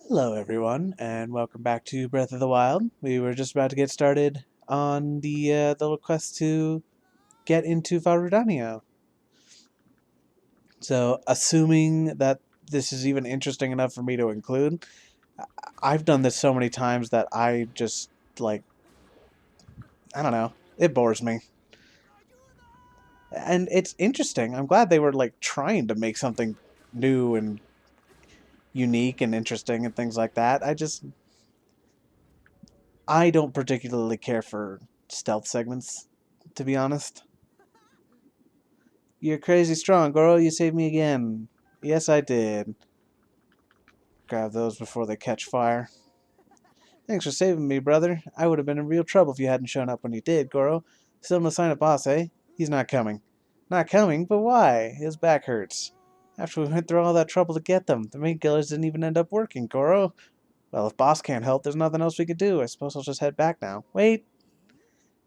Hello everyone, and welcome back to Breath of the Wild. We were just about to get started on the little quest to get into Varudania. So, assuming that this is even interesting enough for me to include, I've done this so many times that I just, like, I don't know, it bores me. And it's interesting. I'm glad they were, like, trying to make something new and unique and interesting and things like that. I don't particularly care for stealth segments, to be honest. You're crazy strong, girl. You saved me again. Yes, I did. Grab those before they catch fire. Thanks for saving me, brother. I would have been in real trouble if you hadn't shown up when you did, Goro. Still no sign of Boss, eh? He's not coming. Not coming? But why? His back hurts. After we went through all that trouble to get them, the main killers didn't even end up working, Goro. Well, if Boss can't help, there's nothing else we could do. I suppose I'll just head back now. Wait.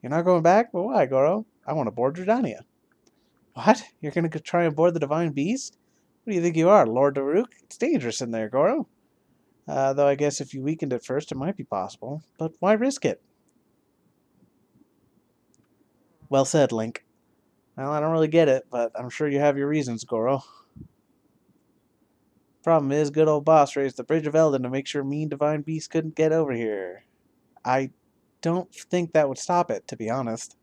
You're not going back? But why, Goro? I want to board Dridania. What? You're going to try and board the Divine Beast? What do you think you are, Lord Daruk? It's dangerous in there, Goro. Though I guess if you weakened it first, it might be possible. But why risk it? Well said, Link. Well, I don't really get it, but I'm sure you have your reasons, Goro. Problem is, good old boss raised the Bridge of Eldin to make sure mean Divine Beast couldn't get over here. I don't think that would stop it, to be honest.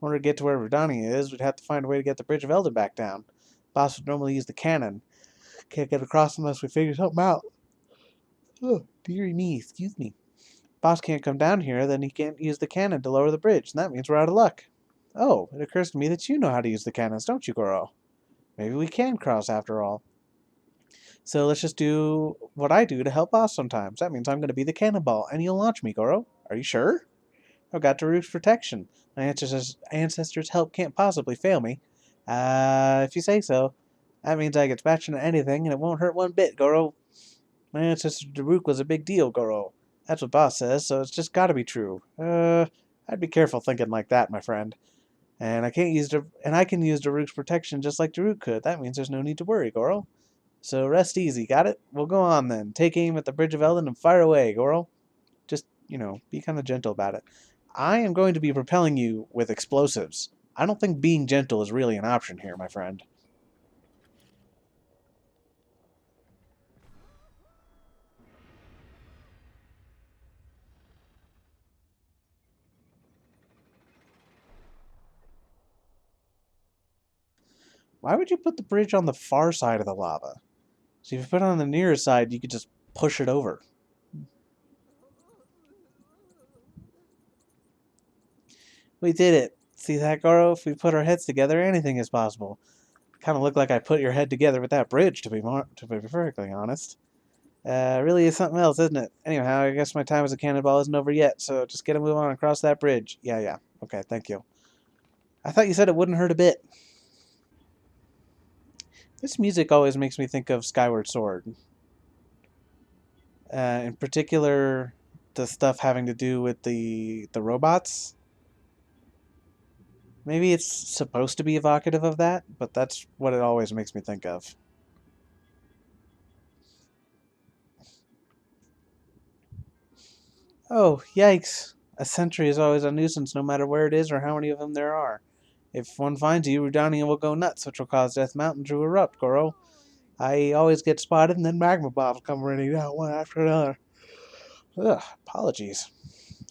In order to get to where Rudania is, we'd have to find a way to get the Bridge of Eldin back down. Boss would normally use the cannon. Can't get across unless we figure something out. Oh, dearie me, excuse me. Boss can't come down here, then he can't use the cannon to lower the bridge, and that means we're out of luck. Oh, it occurs to me that you know how to use the cannons, don't you, Goro? Maybe we can cross after all. So let's just do what I do to help Boss sometimes. That means I'm going to be the cannonball, and you'll launch me, Goro. Are you sure? I've got Daruk's protection. My ancestors' help can't possibly fail me. If you say so. That means I get smashed into anything, and it won't hurt one bit, Goro. My ancestor Daruk was a big deal, Goro. That's what Boss says, so it's just gotta be true. I'd be careful thinking like that, my friend. And I can use Daruk's protection just like Daruk could. That means there's no need to worry, Goro. So rest easy, got it? We'll go on then. Take aim at the Bridge of Eldin and fire away, Goro. Just, be kind of gentle about it. I am going to be propelling you with explosives. I don't think being gentle is really an option here, my friend. Why would you put the bridge on the far side of the lava? So if you put it on the nearer side, you could just push it over. We did it. See that, Goro? If we put our heads together, anything is possible. Kind of looked like I put your head together with that bridge, to be perfectly honest. Really is something else, isn't it? Anyhow, I guess my time as a cannonball isn't over yet, so just get a move on across that bridge. Yeah. Okay, thank you. I thought you said it wouldn't hurt a bit. This music always makes me think of Skyward Sword. In particular, the stuff having to do with the robots. Maybe it's supposed to be evocative of that, but that's what it always makes me think of. Oh, yikes. A sentry is always a nuisance no matter where it is or how many of them there are. If one finds you, Rudania will go nuts, which will cause Death Mountain to erupt, Goro. I always get spotted and then magma bombs come raining down one after another. Ugh, apologies.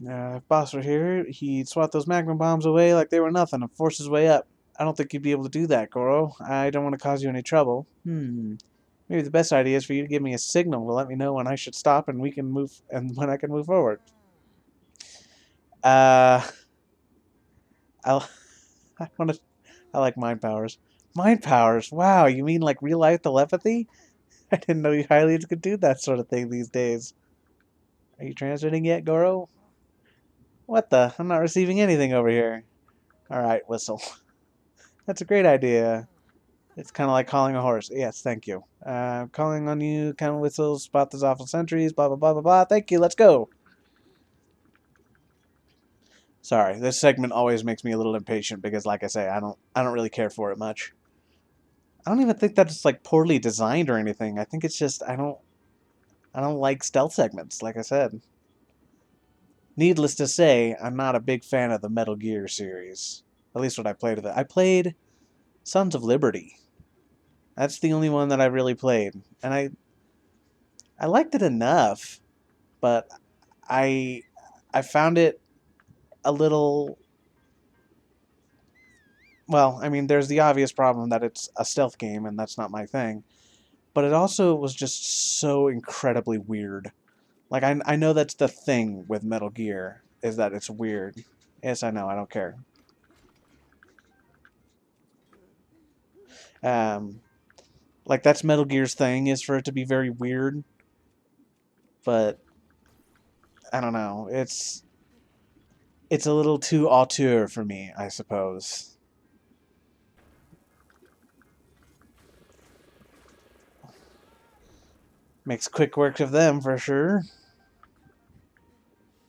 If Boss were here, he'd swat those magma bombs away like they were nothing and force his way up. I don't think you'd be able to do that, Goro. I don't want to cause you any trouble. Maybe the best idea is for you to give me a signal to let me know when I should stop and we can move and when I can move forward. Uh, I'll, I want to. I like mind powers. Mind powers. Wow, you mean like real life telepathy? I didn't know you Hylians could do that sort of thing these days. Are you transiting yet, Goro? What the? I'm not receiving anything over here. All right, whistle. That's a great idea. It's kind of like calling a horse. Yes, thank you. Calling on you, kind of whistles, spot those awful sentries, blah, blah, blah, blah, blah. Thank you, let's go. Sorry, this segment always makes me a little impatient because, like I say, I don't really care for it much. I don't even think that it's like poorly designed or anything. I think it's just, I don't... I don't like stealth segments, like I said. Needless to say, I'm not a big fan of the Metal Gear series. At least what I played of it. I played Sons of Liberty. That's the only one that I really played. And I liked it enough, but I I found it a little, well, I mean, there's the obvious problem that it's a stealth game and that's not my thing, but it also was just so incredibly weird. Like I know that's the thing with Metal Gear is that it's weird. Yes, I know, I don't care. Um like that's Metal Gear's thing is for it to be very weird, but I don't know. It's a little too auteur for me, I suppose. Makes quick work of them for sure.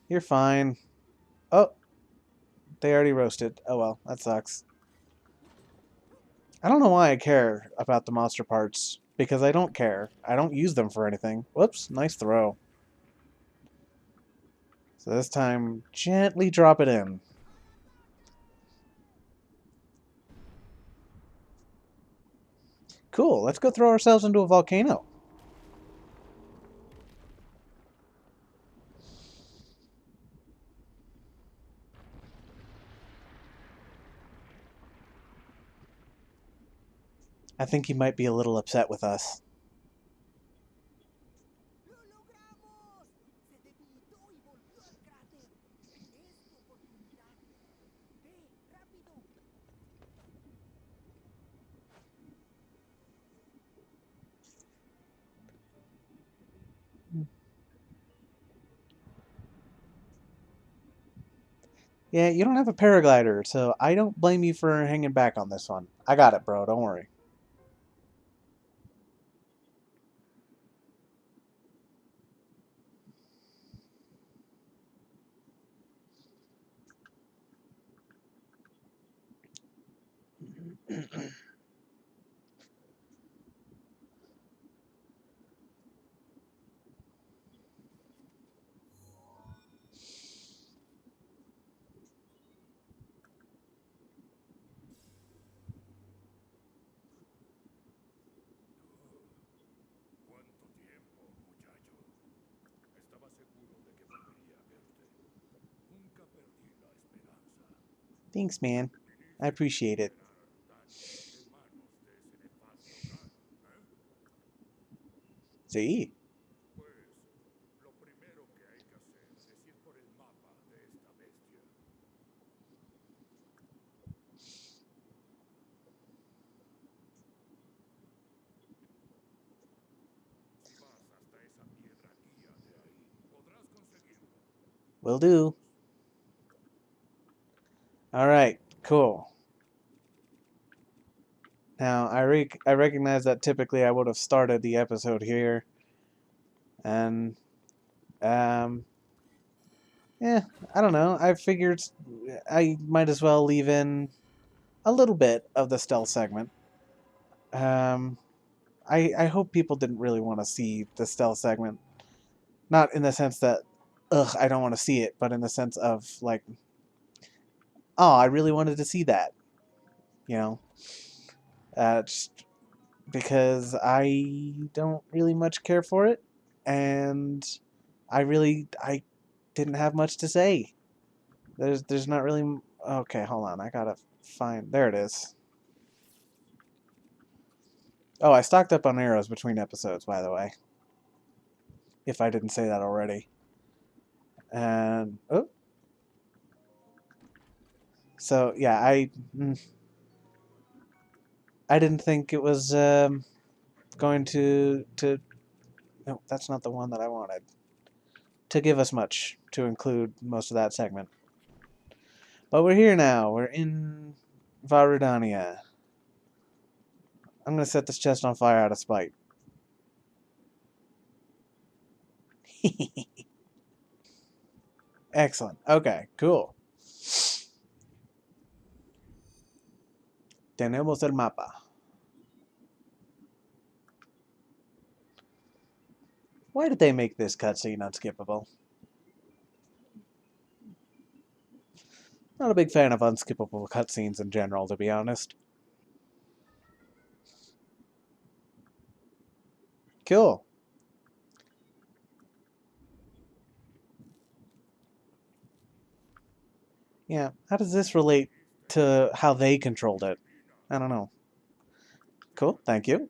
You're fine. Oh, they already roasted. Oh well, that sucks. I don't know why I care about the monster parts, because I don't care. I don't use them for anything. Whoops, nice throw. So this time, gently drop it in. Cool, let's go throw ourselves into a volcano. I think he might be a little upset with us. Yeah, you don't have a paraglider, so I don't blame you for hanging back on this one. I got it, bro, don't worry. Thanks, man. I appreciate it. See? Will do. Alright, cool. Now, I recognize that typically I would have started the episode here, and, um, yeah, I don't know. I figured I might as well leave in a little bit of the stealth segment. Um, I hope people didn't really want to see the stealth segment. Not in the sense that, ugh, I don't want to see it, but in the sense of, like, oh, I really wanted to see that, you know? Just because I don't really much care for it, and I didn't have much to say. There's not really. Okay, hold on. I gotta find. There it is. Oh, I stocked up on arrows between episodes, by the way. If I didn't say that already. And oh, so yeah, I didn't think it was going to. No, that's not the one that I wanted. To give us much to include most of that segment. But we're here now. We're in Varudania. I'm gonna set this chest on fire out of spite. Excellent. Okay, cool. Tenemos el mapa. Why did they make this cutscene unskippable? Not a big fan of unskippable cutscenes in general, to be honest. Cool. Yeah, how does this relate to how they controlled it? I don't know. Cool, thank you.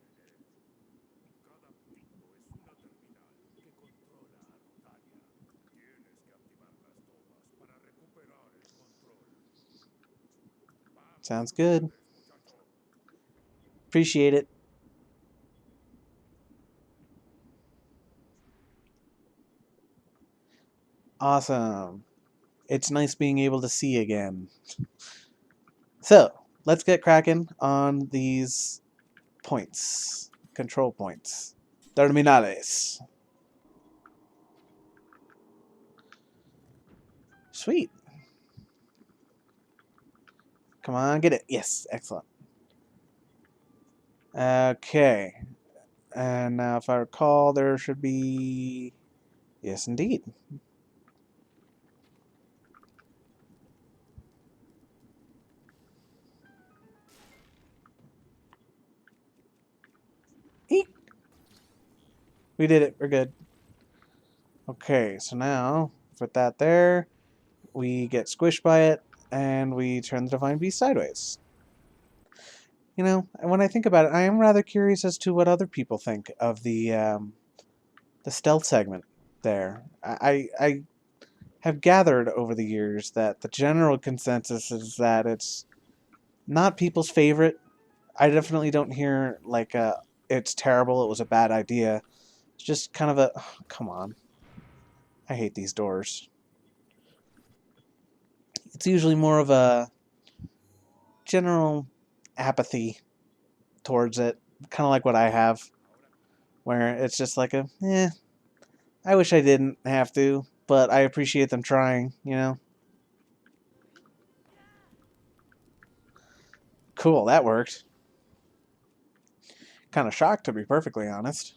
Sounds good. Appreciate it. Awesome. It's nice being able to see again. So, let's get cracking on these points. Control points. Terminales. Sweet. Come on, get it. Yes, excellent. Okay. And now, if I recall, there should be... Yes, indeed. Eek. We did it. We're good. Okay, so now, with that there, we get squished by it, and we turn the Divine Beast sideways. You know, when I think about it, I am rather curious as to what other people think of the stealth segment there. I have gathered over the years that the general consensus is that it's not people's favorite. I definitely don't hear like it's terrible, it was a bad idea. It's just kind of a oh, come on. I hate these doors. It's usually more of a general apathy towards it, kind of like what I have, where it's just like a I wish I didn't have to, but I appreciate them trying, you know? Cool, that worked. Kind of shocked, to be perfectly honest.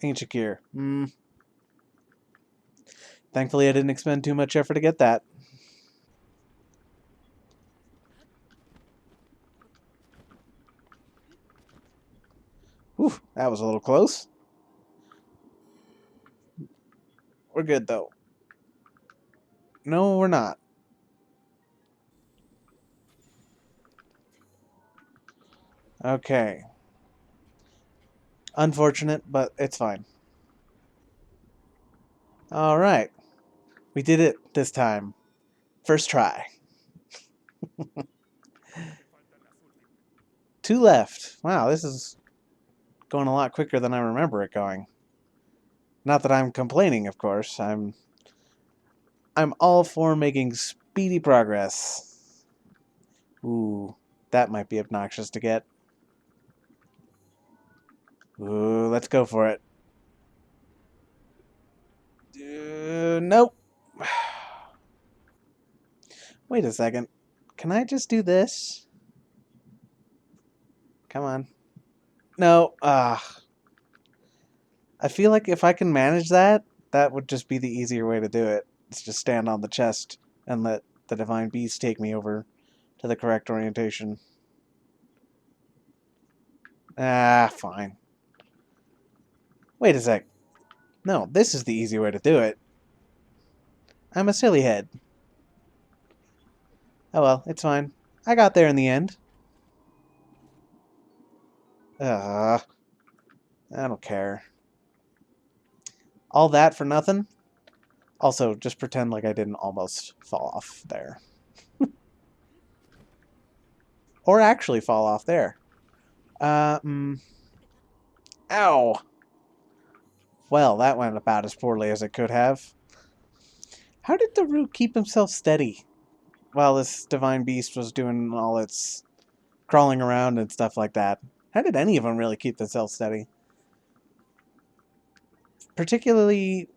Ancient gear. Thankfully, I didn't expend too much effort to get that. Whew, that was a little close. We're good, though. No, we're not. Okay. Unfortunate, but it's fine. Alright. We did it this time. First try. Two left. Wow, this is going a lot quicker than I remember it going. Not that I'm complaining, of course. I'm all for making speedy progress. Ooh, that might be obnoxious to get. Ooh, let's go for it. Nope. Wait a second. Can I just do this? Come on. No. I feel like if I can manage that, that would just be the easier way to do it. It's just stand on the chest and let the Divine Beast take me over to the correct orientation. Fine. Wait a sec. No, this is the easy way to do it. I'm a silly head. Oh well, it's fine. I got there in the end. I don't care. All that for nothing? Also, just pretend like I didn't almost fall off there. Or actually fall off there. Ow! Well, that went about as poorly as it could have. How did the root keep himself steady while this divine beast was doing all its crawling around and stuff like that? How did any of them really keep themselves steady? Particularly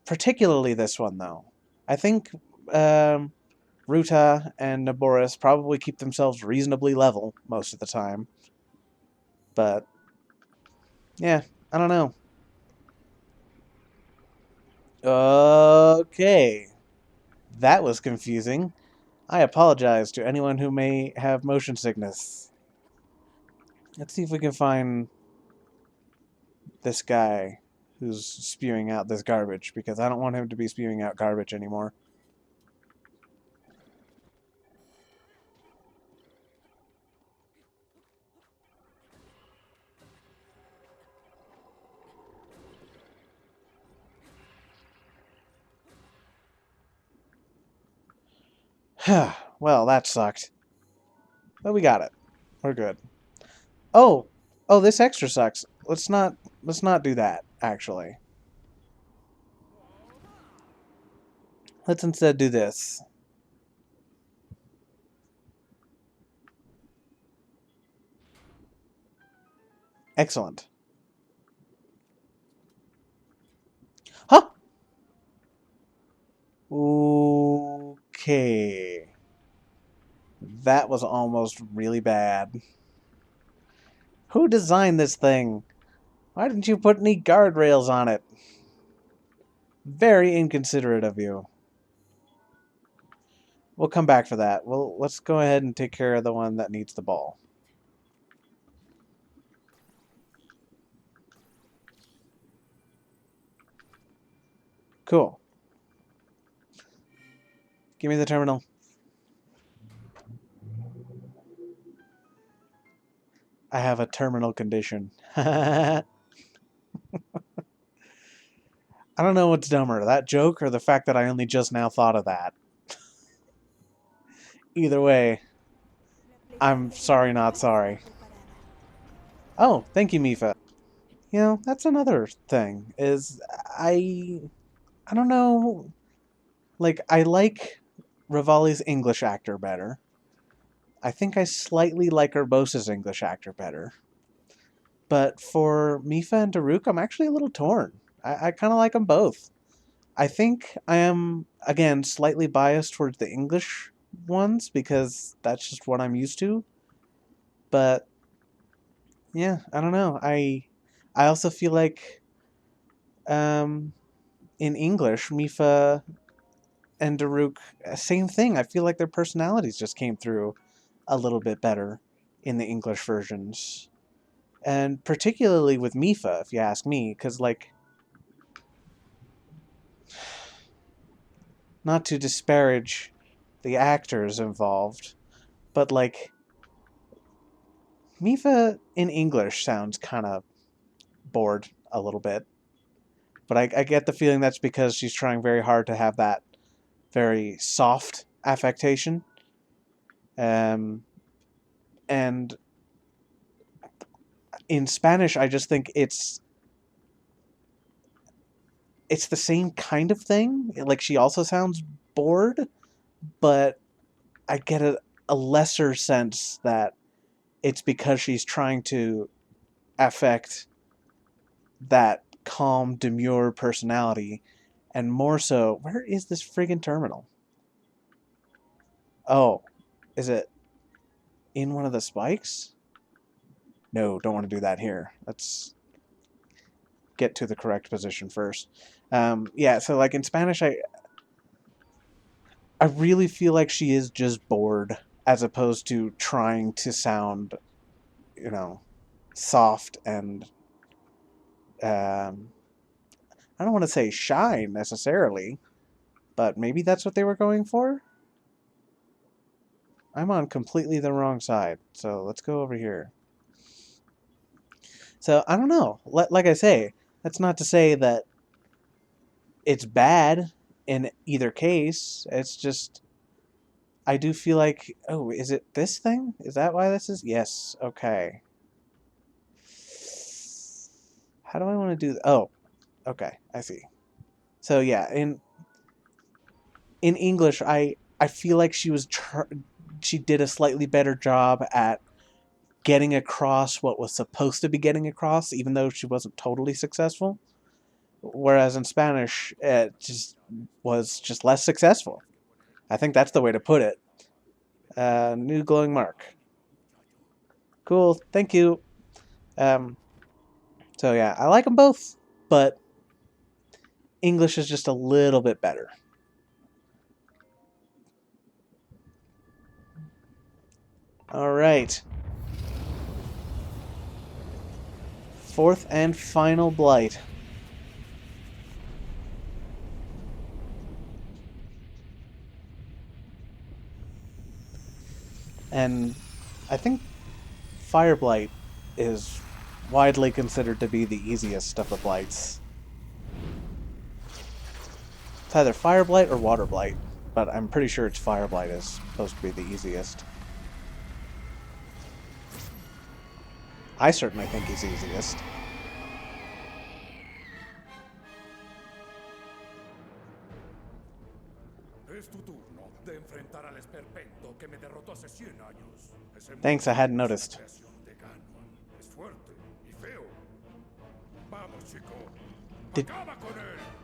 this one, though. I think Ruta and Naboris probably keep themselves reasonably level most of the time. But Yeah, I don't know. Okay. That was confusing. I apologize to anyone who may have motion sickness. Let's see if we can find this guy who's spewing out this garbage, because I don't want him to be spewing out garbage anymore. Well, that sucked. But we got it. We're good. Oh! Oh, this extra sucks. Let's not do that, actually. Let's instead do this. Excellent. Huh? Okay. That was almost really bad. Who designed this thing? Why didn't you put any guardrails on it? Very inconsiderate of you. We'll come back for that. Well, let's go ahead and take care of the one that needs the ball. Cool. Give me the terminal. I have a terminal condition. I don't know what's dumber, that joke or the fact that I only just now thought of that. Either way, I'm sorry not sorry. Oh, thank you, Mifa. You know, that's another thing, is I don't know, like, I like Rivali's English actor better. I think I slightly like Urbosa's English actor better. But for Mifa and Daruk, I'm actually a little torn. I kind of like them both. I think I am, again, slightly biased towards the English ones because that's just what I'm used to. But yeah, I don't know. I also feel like in English, Mifa and Daruk, same thing. I feel like their personalities just came through a little bit better in the English versions. And particularly with Mifa, if you ask me, because, like, not to disparage the actors involved, but, like, Mifa in English sounds kind of bored a little bit. But I get the feeling that's because she's trying very hard to have that very soft affectation. Um, and in Spanish, I just think it's the same kind of thing. Like, she also sounds bored, but I get a lesser sense that it's because she's trying to affect that calm, demure personality, and more so, where is this friggin' terminal? Oh, is it in one of the spikes? No, don't want to do that here. Let's get to the correct position first. Yeah, so, like, in Spanish, I really feel like she is just bored as opposed to trying to sound, you know, soft and I don't want to say shy necessarily, but maybe that's what they were going for? I'm on completely the wrong side, so let's go over here. So, I don't know. Like I say, that's not to say that it's bad in either case. It's just, I do feel like, oh, is it this thing? Is that why this is? Yes, okay. How do I want to do oh, okay, I see. So yeah, in English, I feel like she did a slightly better job at getting across what was supposed to be getting across, even though she wasn't totally successful. Whereas in Spanish, it just was just less successful. I think that's the way to put it. New glowing mark. Cool, thank you. Um, So yeah, I like them both, but English is just a little bit better. Alright. Fourth and final blight. And I think Fire Blight is widely considered to be the easiest of the blights. It's either Fire Blight or Water Blight, but I'm pretty sure it's Fire Blight is supposed to be the easiest. I certainly think he's easiest. Thanks, I hadn't noticed.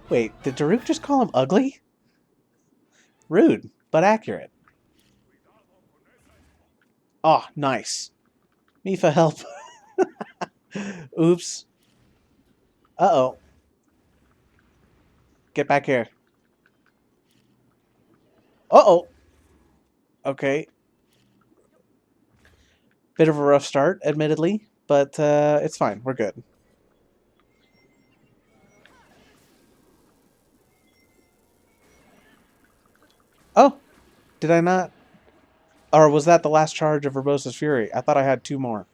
Wait, did Daruk just call him ugly? Rude, but accurate. Oh, nice. Mifa, help. Oops. Uh-oh. Get back here. Uh-oh. Okay. Bit of a rough start, admittedly, but it's fine. We're good. Oh, did I not? Or was that the last charge of Verbosa's Fury? I thought I had 2 more.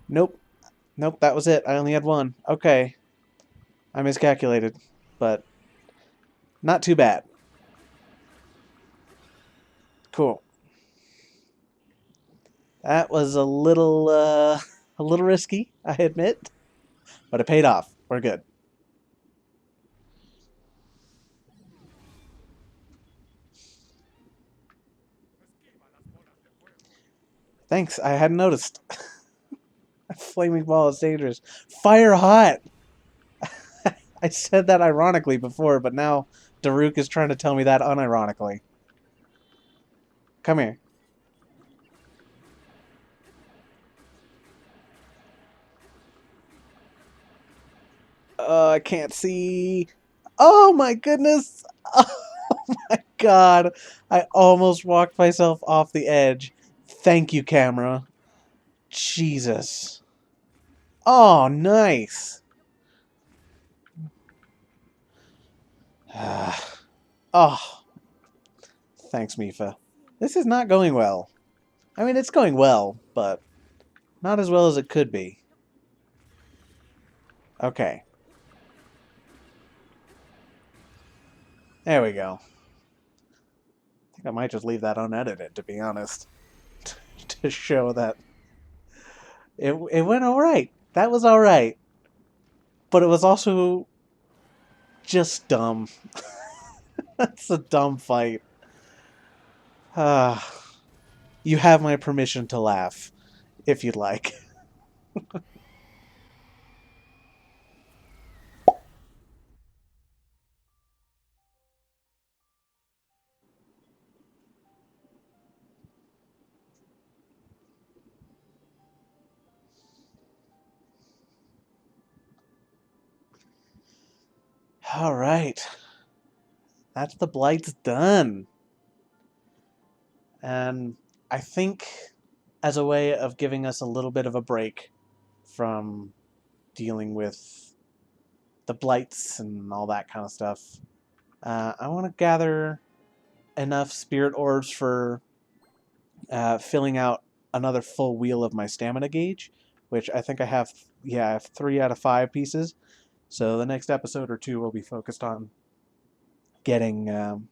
Nope. Nope, that was it. I only had 1. Okay. I miscalculated, but not too bad. Cool. That was a little risky, I admit, but it paid off. We're good. Thanks, I hadn't noticed. A flaming ball is dangerous. Fire hot! I said that ironically before, but now Daruk is trying to tell me that unironically. Come here. I can't see. Oh my goodness! Oh my god! I almost walked myself off the edge. Thank you, camera. Jesus. Oh, nice. Oh, thanks, Mifa. This is not going well. I mean, it's going well, but not as well as it could be. Okay. There we go. I think I might just leave that unedited, to be honest. To show that it went alright. That was alright. But it was also just dumb. That's a dumb fight. You have my permission to laugh, if you'd like. Alright. That's the Blight's done. And I think as a way of giving us a little bit of a break from dealing with the Blights and all that kind of stuff, I want to gather enough spirit orbs for filling out another full wheel of my stamina gauge, which I think I have, yeah, I have 3 out of 5 pieces. So the next episode or 2 will be focused on getting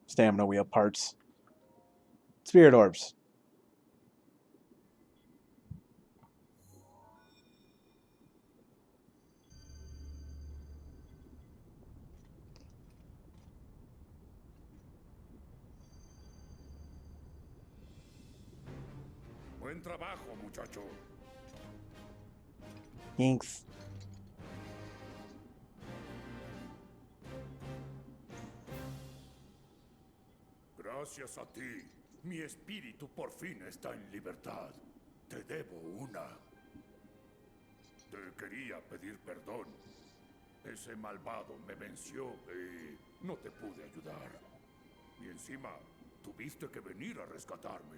stamina wheel parts. Spirit orbs. Buen trabajo, muchacho. Thanks. Gracias a ti, mi espíritu por fin está en libertad. Te debo una. Te quería pedir perdón. Ese malvado me venció y no te pude ayudar. Y encima, tuviste que venir a rescatarme.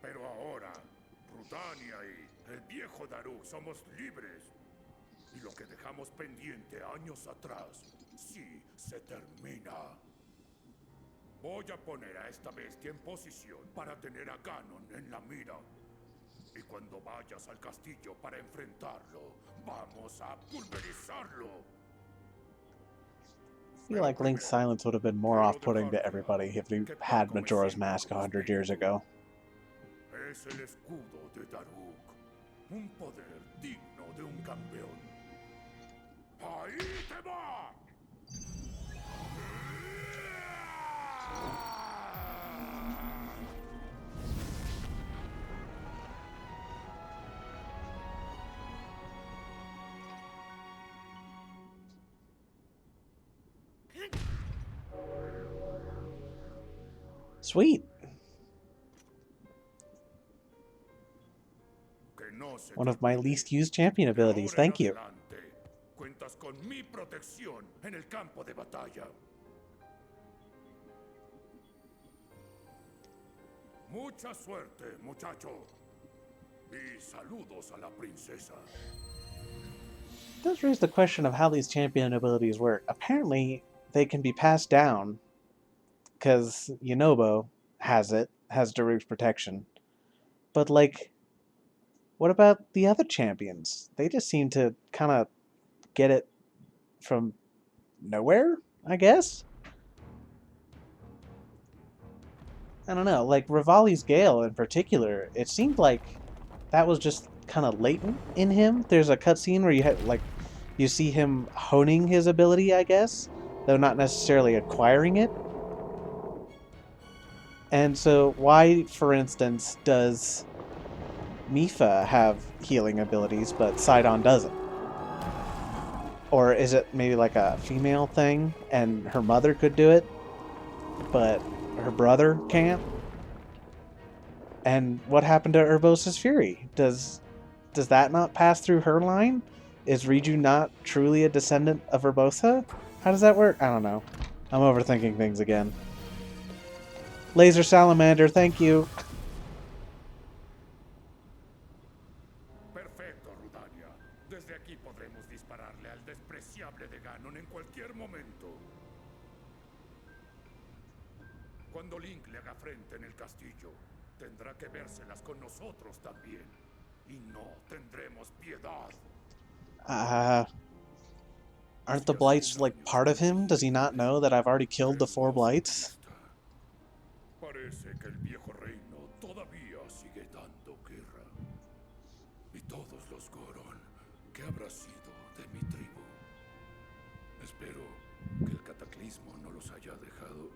Pero ahora, Rudania y el viejo Daruk somos libres. Y lo que dejamos pendiente años atrás, sí se termina. Voy a poner a esta bestia en posición para tener a Ganon en la mira. Y cuando vayas al castillo para enfrentarlo, vamos a pulverizarlo. I feel like Link's silence would have been more off-putting to everybody if he had Majora's Mask 100 years ago. Es el escudo de Daruk. Un poder digno de un campeón. ¡Ahí te va! Sweet. One of my least used champion abilities. Thank you. Cuentas con mi protección en el campo de batalla. Mucha suerte, muchacho. Y saludos a la princesa. It does raise the question of how these champion abilities work. Apparently, they can be passed down because Yunobo has Daruk's protection. But, like, what about the other champions? They just seem to kind of get it from nowhere, I guess? I don't know, like Rivali's Gale in particular, it seemed like that was just kind of latent in him. There's a cutscene where you see him honing his ability, I guess, though not necessarily acquiring it. And so why, for instance, does Mipha have healing abilities, but Sidon doesn't? Or is it maybe like a female thing, and her mother could do it, but her brother can't? And what happened to Urbosa's Fury? Does that not pass through her line? Is Riju not truly a descendant of Urbosa? How does that work? I don't know. I'm overthinking things again. Laser Salamander, thank you. Perfecto, Rudania. Desde aquí podremos dispararle al despreciable de Ganon en cualquier momento. Cuando Link le haga frente en el castillo, tendrá que vérselas con nosotros también. Y no tendremos piedad. Aren't the Blights like part of him? Does he not know that I've already killed the 4 Blights? Parece que el viejo reino todavía sigue dando guerra. Y todos los Goron, ¿qué habrá sido de mi tribu? Espero que el cataclismo no los haya dejado.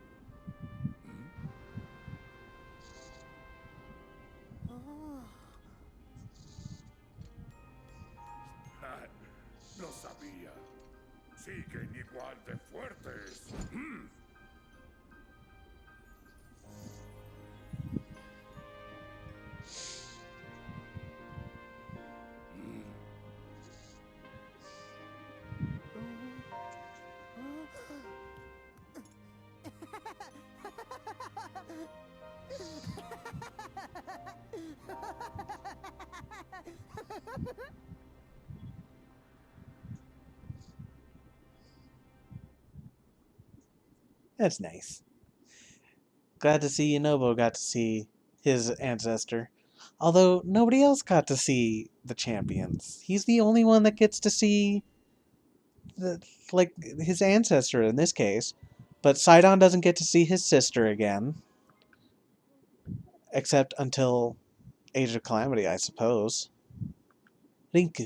Lo sabía. Siguen igual de fuertes. That's nice. Glad to see Yunobo got to see his ancestor. Although nobody else got to see the champions. He's the only one that gets to see his ancestor in this case. But Sidon doesn't get to see his sister again. Except until Age of Calamity, I suppose. Link.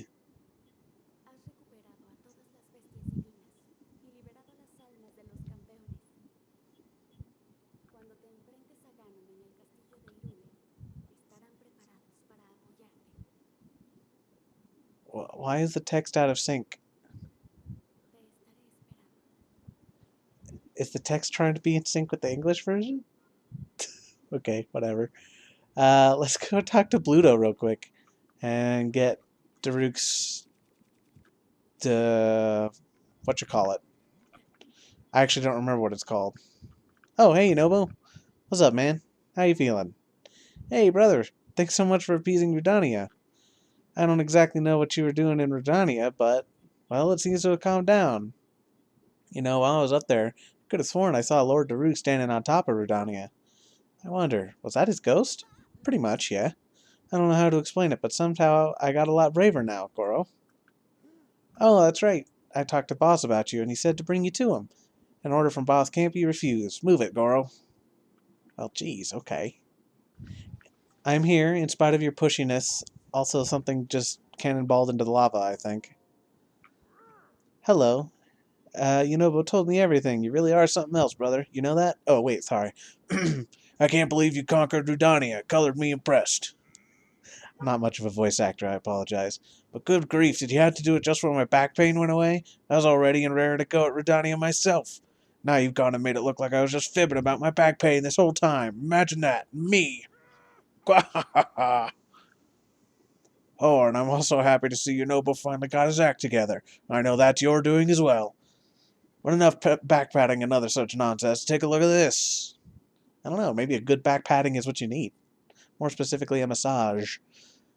Why is the text out of sync? Is the text trying to be in sync with the English version? Okay, whatever. Let's go talk to Bluto real quick and get Daruk's whatchamacallit. I actually don't remember what it's called. Oh, hey, Nobu. What's up, man? How you feeling? Hey, brother. Thanks so much for appeasing Rudania. I don't exactly know what you were doing in Rudania, but, well, it seems to have calmed down. You know, while I was up there, I could have sworn I saw Lord Daruk standing on top of Rudania. I wonder, was that his ghost? Pretty much, yeah. I don't know how to explain it, but somehow I got a lot braver now, Goro. Oh, that's right. I talked to Boss about you, and he said to bring you to him. An order from Boss can't be refused. Move it, Goro. Well, geez, okay. I'm here, in spite of your pushiness. Also, something just cannonballed into the lava, I think. Hello. Yunobo told me everything. You really are something else, brother. You know that? Oh, wait, sorry. I can't believe you conquered Rudania. Colored me impressed. I'm not much of a voice actor, I apologize. But good grief, did you have to do it just when my back pain went away? I was all ready and raring to go at Rudania myself. Now you've gone and made it look like I was just fibbing about my back pain this whole time. Imagine that. Me. Oh, and I'm also happy to see Yunobo finally got his act together. I know that's your doing as well. But enough back patting and other such nonsense. Take a look at this. I don't know, maybe a good back patting is what you need. More specifically, a massage.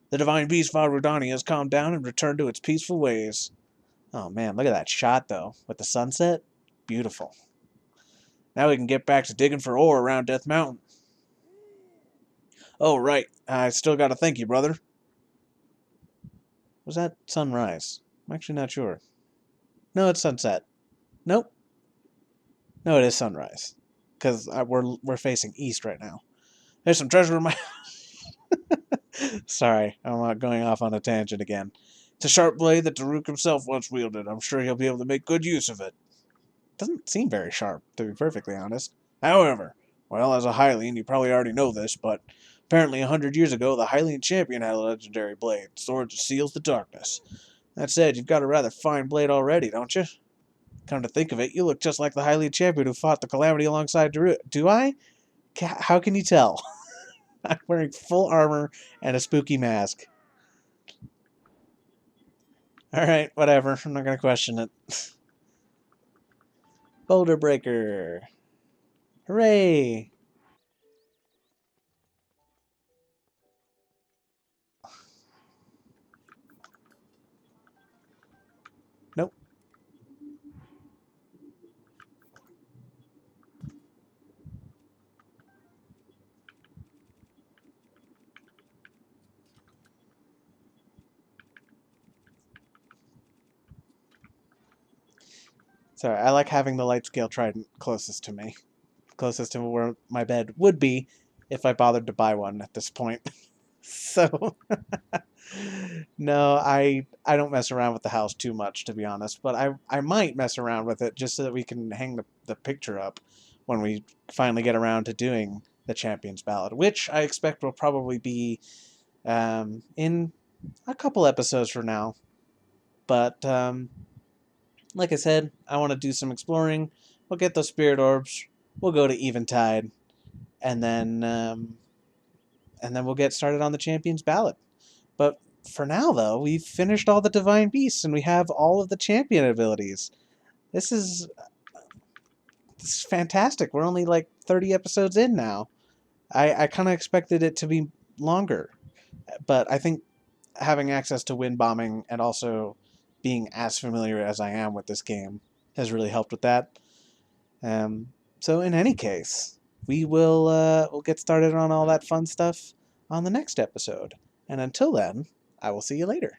The divine beast Varudani has calmed down and returned to its peaceful ways. Oh man, look at that shot though, with the sunset. Beautiful. Now we can get back to digging for ore around Death Mountain. Oh, right. I still gotta thank you, brother. Was that sunrise? I'm actually not sure. No, it's sunset. Nope. No, it is sunrise. Because we're facing east right now. There's some treasure in my... Sorry, I'm not going off on a tangent again. It's a sharp blade that Daruk himself once wielded. I'm sure he'll be able to make good use of it. Doesn't seem very sharp, to be perfectly honest. However, well, as a Hylian, you probably already know this, but apparently 100 years ago, the Hylian champion had a legendary blade, sword that seals the darkness. That said, you've got a rather fine blade already, don't you? Come to think of it, you look just like the Hylian champion who fought the Calamity alongside Daruk. Do I? How can you tell? I'm wearing full armor and a spooky mask. Alright, whatever. I'm not going to question it. Boulder Breaker. Hooray! Nope. Sorry, I like having the light scale trident closest to me. Closest to where my bed would be if I bothered to buy one at this point. So, no, I don't mess around with the house too much, to be honest. But I might mess around with it just so that we can hang the picture up when we finally get around to doing the Champions Ballad, which I expect will probably be in a couple episodes from now. But like I said, I want to do some exploring. We'll get those spirit orbs. We'll go to Eventide, and then we'll get started on the Champions Ballad. But for now, though, we've finished all the Divine Beasts, and we have all of the champion abilities. This is fantastic. We're only like 30 episodes in now. I kind of expected it to be longer, but I think having access to wind bombing and also being as familiar as I am with this game has really helped with that. So in any case, we'll get started on all that fun stuff on the next episode. And until then, I will see you later.